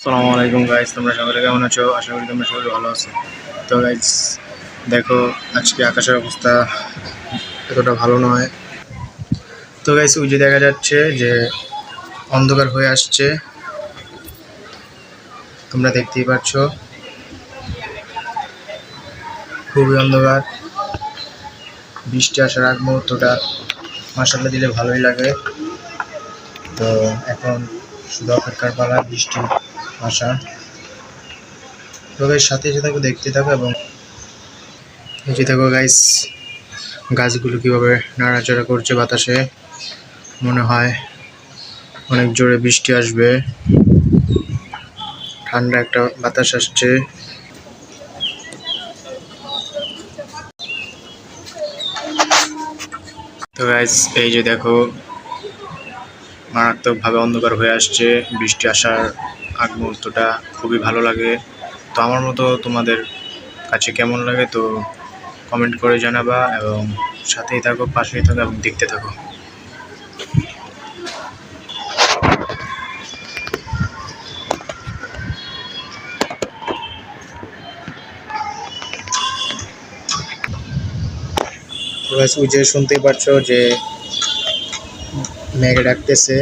আসসালামু আলাইকুম গাইস, তোমরা সকলে কেমন আছো? আশা করি তোমরা সকলে ভালো আছো। তো গাইস, দেখো আজকে আকাশের অবস্থা এতটা ভালো নয়। তো গাইস, ওই যে দেখা যাচ্ছে যে অন্ধকার হয়ে আসছে, তোমরা দেখতেই পাচ্ছ, খুবই অন্ধকার। বৃষ্টি আসার আগ মুহূর্তটা মাশাআল্লাহ দিলে ভালোই লাগে। তো এখন শুধু অপেক্ষার পালা বৃষ্টি আসা। তো গাইস, সাথে সাথে থাকো, দেখতে থাকো এবং এই যে দেখো গাইস, গাছগুলো কিভাবে নাড়াচাড়া করছে বাতাসে। মনে হয় অনেক জোরে বৃষ্টি আসবে, ঠান্ডা একটা বাতাস আসছে। তো গাইস, এই যে দেখো মারাত্মকভাবে অন্ধকার হয়ে আসছে। বৃষ্টি আসার আগ মুহূর্তটা খুবই ভালো লাগে। তো আমার মতো তোমাদের কাছে কেমন লাগে তো কমেন্ট করে জানাবা এবং সাথেই থাকো, পাশেই থাকো এবং দেখতে থাকো। তো গাইস, ওই যে শুনতেই পারছো যে মেঘ ডাকতেছে।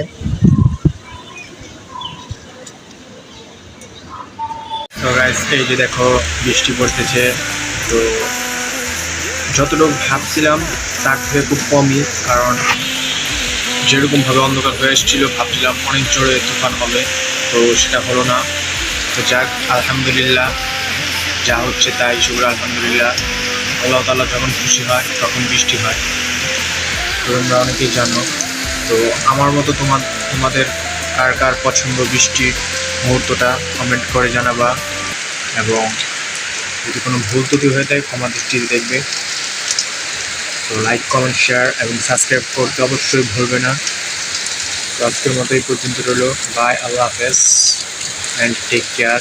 তো গাইস, এই যে দেখো বৃষ্টি পড়তেছে। তো যতটুকু ভাবছিলাম তার থেকে খুব কমই, কারণ যেরকমভাবে অন্ধকার হয়ে এসেছিল ভাবছিলাম অনেক জোরে তুফান হবে, তো সেটা হলো না। তো যাক, আলহামদুলিল্লাহ, যা হচ্ছে তাই শুক্র আলহামদুলিল্লাহ। আল্লাহ তাআলা যখন খুশি হয় তখন বৃষ্টি হয়, তো তোমরা অনেকেই জানো। তো আমার মতো তোমাদের কার কার পছন্দ বৃষ্টির মুহূর্তটা কমেন্ট করে জানাবা এবং যদি কোনো ভুল ত্রুটি হয়ে থাকে ক্ষমা দৃষ্টিতে দেখবে। তো লাইক, কমেন্ট, শেয়ার এবং সাবস্ক্রাইব করতে অবশ্যই ভুলবে না। তো আজকের মতো এই পর্যন্ত রইল। বাই, আল্লাহ হাফেজ অ্যান্ড টেক কেয়ার।